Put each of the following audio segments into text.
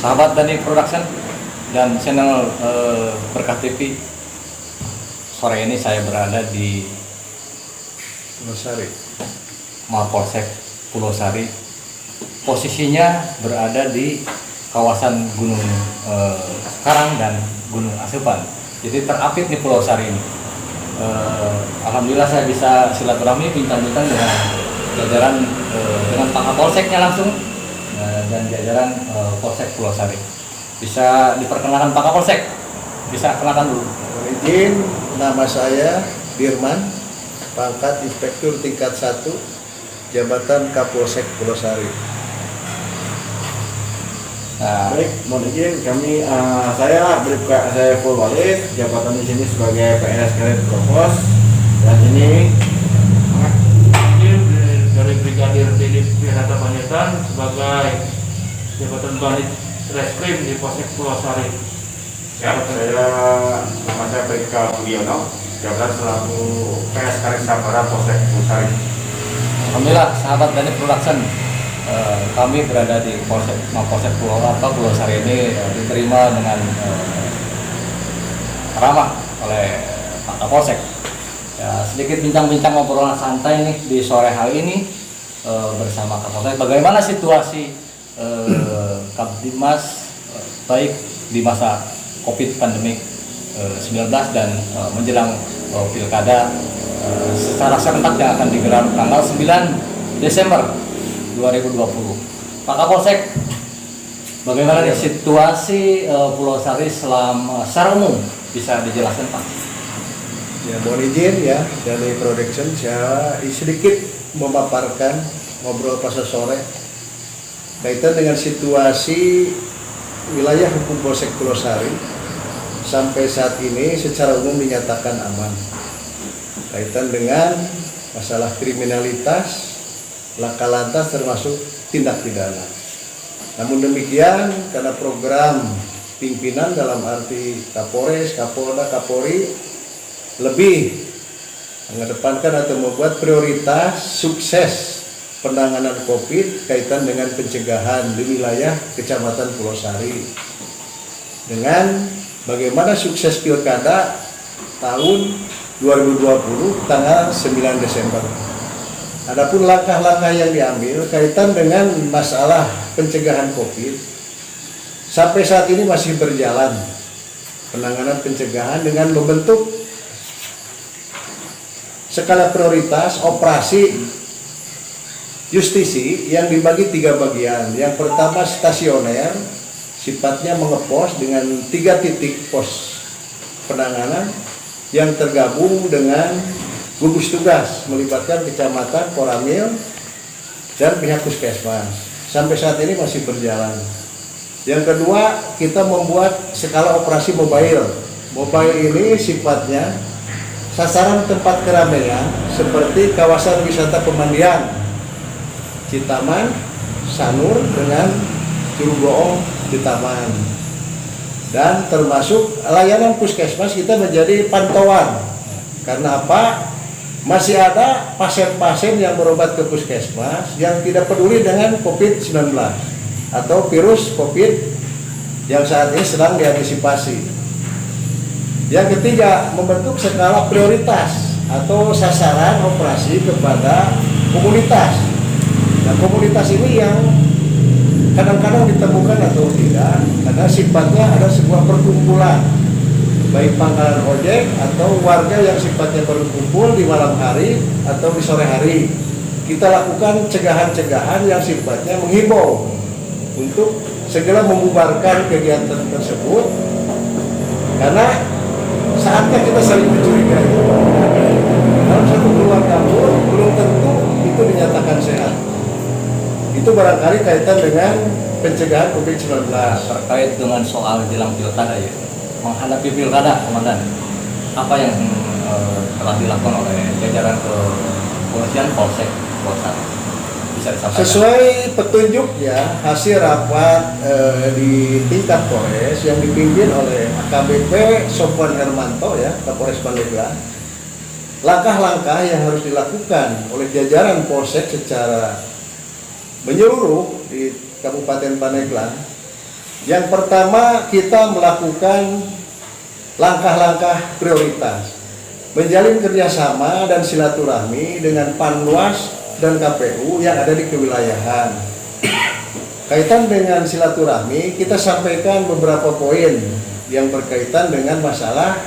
sahabat Dani Production dan channel Berkah TV. Sore ini saya berada di Mapolsek Pulau Sari. Posisinya berada di kawasan Gunung Karang dan Gunung Asepan. Jadi terapit di Pulau Sari ini. Alhamdulillah saya bisa silaturahmi bincang-bincang dengan jajaran dengan Pak Kapolseknya langsung dan jajaran Polsek Pulau Sari. Bisa diperkenalkan Pak Kapolsek? Bisa kenalkan dulu. Izin, nama saya Dirman, pangkat Inspektur tingkat 1, Jabatan Kapolsek Pulau Sari. Nah, baik, mohon izin saya Bribka Saiful Walid, jabatan di sini sebagai PNS Karet Provos, dan ini dari Brigadir Deddy Pirata Panjaitan sebagai jabatan Banit Reskrim di Polsek Pulau Sari. Ya, nama saya Bribka Budiono, jabatan selaku PNS Karet Sabara Polsek Pulau Sari. Alhamdulillah sahabat Dani Production, kami berada di Mapolsek Pulau Sari ini diterima dengan ramah oleh Pak Kapolsek. Ya, sedikit bincang-bincang obrolan santai nih di sore hari ini bersama Kapolsek. Bagaimana situasi Kapdimas baik di masa COVID pandemik 19 dan menjelang pilkada secara serentak yang akan digelar tanggal 9 Desember 2020. Pak Kapolsek, bagaimana nih situasi Pulau Sari secara umum, bisa dijelaskan Pak? Ya, mohon izin ya dari production saya sedikit memaparkan ngobrol pas sore kaitan dengan situasi wilayah hukum Polsek Pulau Sari sampai saat ini secara umum dinyatakan aman kaitan dengan masalah kriminalitas, laka lantas termasuk tindak pidana. Namun demikian, karena program pimpinan dalam arti Kapolres, Kapolda, Kapolri lebih mengedepankan atau membuat prioritas sukses penanganan COVID kaitan dengan pencegahan di wilayah Kecamatan Pulau Sari dengan bagaimana sukses pilkada tahun 2020 tanggal 9 Desember. Adapun langkah-langkah yang diambil kaitan dengan masalah pencegahan COVID sampai saat ini masih berjalan penanganan pencegahan dengan membentuk skala prioritas operasi justisi yang dibagi 3 bagian. Yang pertama stasioner, sifatnya mengepos dengan 3 titik pos penanganan yang tergabung dengan gugus tugas melibatkan kecamatan, Koramil, dan pihak puskesmas. Sampai saat ini masih berjalan. Yang kedua, kita membuat skala operasi mobile. Mobile ini sifatnya sasaran tempat keramaian seperti kawasan wisata pemandian, Citaman, Sanur dengan Curug Goong di Taman. Dan termasuk layanan puskesmas kita menjadi pantauan. Karena apa? Masih ada pasien-pasien yang berobat ke puskesmas yang tidak peduli dengan COVID-19 atau virus COVID yang saat ini sedang diantisipasi. Yang ketiga, membentuk skala prioritas atau sasaran operasi kepada komunitas. Nah, komunitas ini yang kadang-kadang ditemukan atau tidak karena sifatnya ada sebuah perkumpulan baik pangkalan ojek atau warga yang sifatnya berkumpul di malam hari atau di sore hari. Kita lakukan cegahan-cegahan yang sifatnya menghimbau untuk segera membubarkan kegiatan tersebut karena saatnya kita saling mencurigai. Dalam satu keluarga pun belum tentu itu dinyatakan sehat. Itu barangkali kaitan dengan pencegahan COVID-19. Terkait dengan soal jelang pilkada ya, menghadapi pilkada, Komandan, apa yang telah dilakukan oleh jajaran kepolisian Polsek Pulau Sari? Bisa disampaikan? Sesuai petunjuk ya hasil rapat di tingkat Polres yang dipimpin oleh AKBP Sofwan Hermanto ya, Kapolres Pandeglang, langkah-langkah yang harus dilakukan oleh jajaran Polsek secara menyeluruh di Kabupaten Pandeglang Yang pertama, kita melakukan langkah-langkah prioritas, menjalin kerjasama dan silaturahmi dengan Panwas dan KPU yang ada di kewilayahan. Kaitan dengan silaturahmi, kita sampaikan beberapa poin yang berkaitan dengan masalah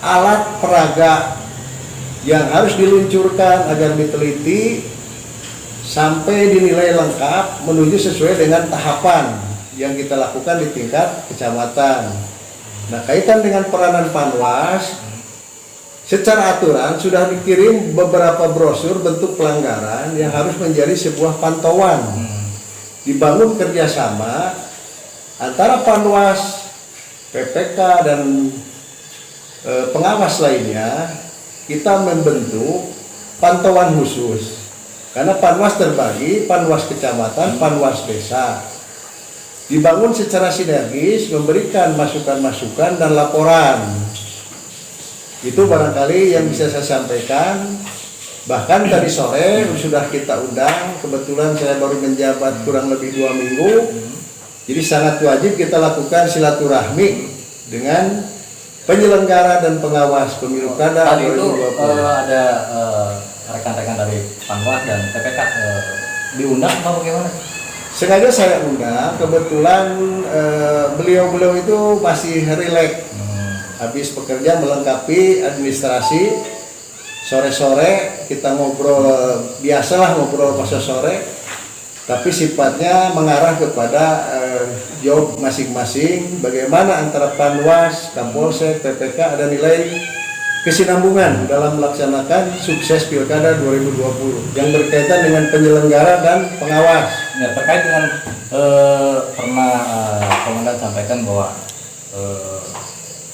alat peraga yang harus diluncurkan agar diteliti sampai dinilai lengkap menuju sesuai dengan tahapan yang kita lakukan di tingkat kecamatan. Nah, kaitan dengan peranan Panwas, secara aturan sudah dikirim beberapa brosur bentuk pelanggaran yang harus menjadi sebuah pantauan. Dibangun kerjasama antara Panwas, PPK dan pengawas lainnya. Kita membentuk pantauan khusus karena Panwas terbagi, Panwas kecamatan, Panwas desa. Dibangun secara sinergis, memberikan masukan-masukan dan laporan. Itu barangkali yang bisa saya sampaikan. Bahkan tadi sore sudah kita undang, kebetulan saya baru menjabat kurang lebih 2 minggu. Jadi sangat wajib kita lakukan silaturahmi dengan penyelenggara dan pengawas pemilu kada Tadi itu 2020. ada rekan-rekan dari Panwas dan PPK diundang atau bagaimana? Sengaja saya undang, kebetulan beliau-beliau itu masih rileks, habis bekerja melengkapi administrasi. Sore-sore kita ngobrol, biasalah ngobrol pas sore, tapi sifatnya mengarah kepada job masing-masing, bagaimana antara Panwas, Kapolsek, PPK ada nilai kesinambungan dalam melaksanakan sukses Pilkada 2020 yang berkaitan dengan penyelenggara dan pengawas. Ya, terkait dengan pernah komandan sampaikan bahwa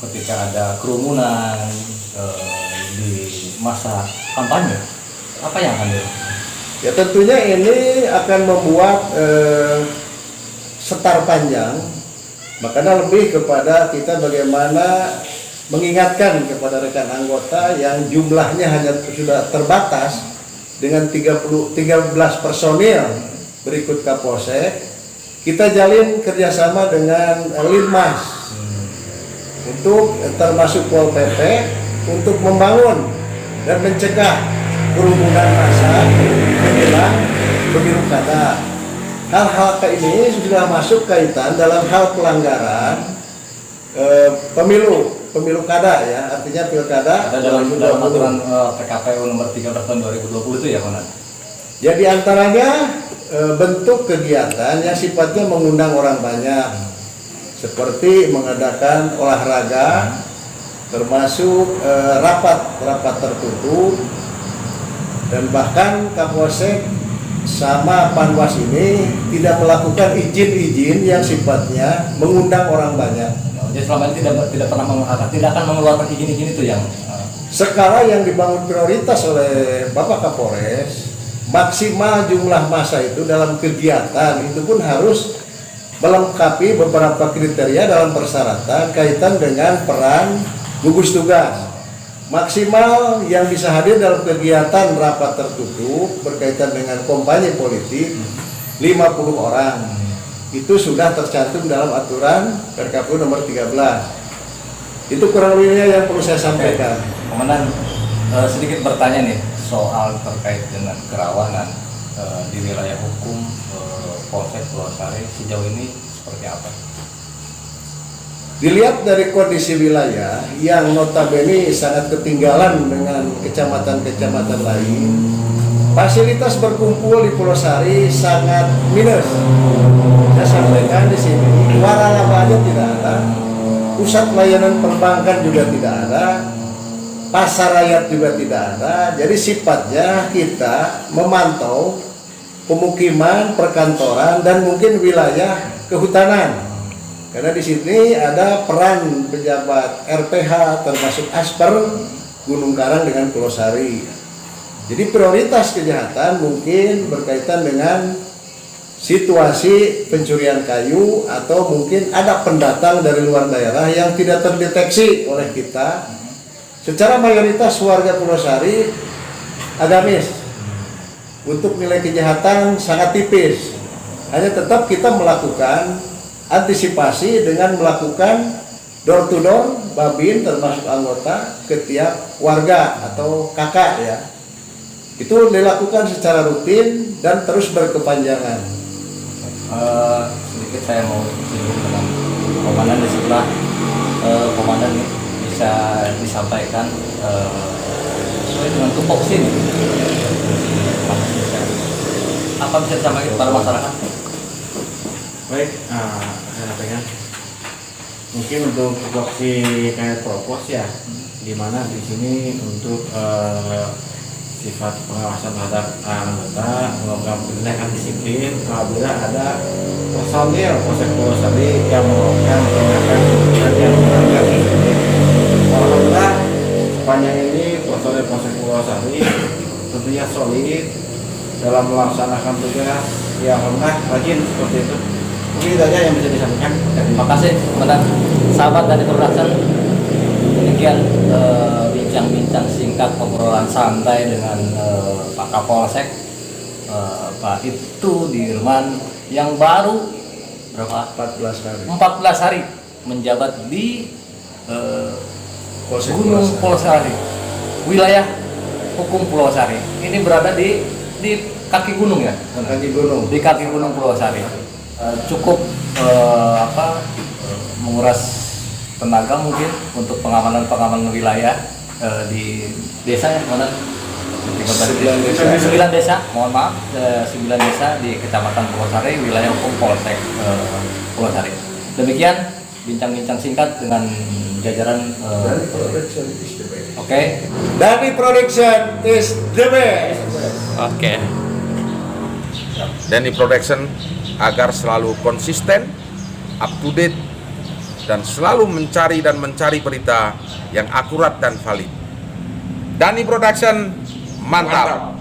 ketika ada kerumunan di masa kampanye, apa yang akan dilakukan? Ya tentunya ini akan membuat setar panjang, makanya lebih kepada kita bagaimana mengingatkan kepada rekan anggota yang jumlahnya hanya sudah terbatas dengan 13 personil berikut Kapolsek. Kita jalin kerjasama dengan Linmas untuk termasuk Pol PP untuk membangun dan mencegah kerumunan massa menjelang pemilu kada. Hal-hal kayak ini sudah masuk kaitan dalam hal pelanggaran pemilu kada ya, artinya pilkada Ada dalam aturan PKPU nomor 13 tahun 2020 itu ya, Konan? Ya di antaranya bentuk kegiatan yang sifatnya mengundang orang banyak, seperti mengadakan olahraga, termasuk rapat tertutup, dan bahkan Kapolsek sama Panwas ini tidak melakukan izin-izin yang sifatnya mengundang orang banyak. Jadi selama ini tidak akan mengeluarkan izin-izin itu yang Sekarang yang dibangun prioritas oleh Bapak Kapolres, maksimal jumlah massa itu dalam kegiatan itu pun harus melengkapi beberapa kriteria dalam persyaratan kaitan dengan peran gugus tugas. Maksimal yang bisa hadir dalam kegiatan rapat tertutup berkaitan dengan kampanye politik 50 orang. Itu sudah tercantum dalam aturan PKPU nomor 13. Itu kurang lebihnya yang perlu saya sampaikan. Komandan sedikit bertanya nih soal terkait dengan kerawanan di wilayah hukum Polsek Purwosari sejauh ini seperti apa? Dilihat dari kondisi wilayah yang notabene sangat ketinggalan dengan kecamatan-kecamatan lain, fasilitas berkumpul di Purwosari sangat minus. Saya sampaikan di sini, waralaba aja tidak ada, pusat layanan perbankan juga tidak ada, pasar rakyat juga tidak ada. Jadi sifatnya kita memantau pemukiman, perkantoran, dan mungkin wilayah kehutanan. Karena di sini ada peran pejabat RPH termasuk Asper Gunung Karang dengan Purwosari. Jadi prioritas kejahatan mungkin berkaitan dengan situasi pencurian kayu atau mungkin ada pendatang dari luar daerah yang tidak terdeteksi oleh kita. Secara mayoritas warga Purwosari agamis. Untuk nilai kejahatan sangat tipis. Hanya tetap kita melakukan antisipasi dengan melakukan door to door Babin termasuk anggota ke tiap warga atau kakak ya. Itu dilakukan secara rutin dan terus berkepanjangan. Sedikit saya mau singgung dengan komandan di sebelah. Komandan bisa disampaikan sesuai dengan tupoksi ini. Apa bisa disampaikan kepada masyarakat? Baik, saya sampaikan. Mungkin untuk tupoksi kayak propos ya, di mana di sini untuk sifat pengawasan terhadap anggota melakukan penindakan disiplin apabila ada personil Polsek Purwosari yang melakukan tindakan dan yang melanggar disiplin. Alhamdulillah sepanjang ini personil Polsek Purwosari tentunya solid dalam melaksanakan tugas. Ya alhamdulillah rajin seperti itu. Mungkin itu aja yang bisa disampaikan. Terima kasih kepada sahabat dari production. Demikian bincang-bincang singkat obrolan santai dengan Pak Kapolsek Pak Ibtu Dirman yang baru berapa? 14 hari. 14 hari menjabat di Polsek Gunung Purwosari. Purwosari, wilayah hukum Purwosari. Ini berada di kaki gunung ya? Kaki gunung. Di kaki gunung Purwosari. Cukup menguras tenaga mungkin untuk pengamanan wilayah di desa ya, mana? 9 desa, mohon maaf, 9 desa di Kecamatan Purwosari, wilayah hukum Polsek Purwosari. Demikian bincang-bincang singkat dengan jajaran. Oke. Dani Production is the best. Oke. Dani Production agar selalu konsisten, up to date, dan selalu mencari berita yang akurat dan valid. Dani Production, mantap.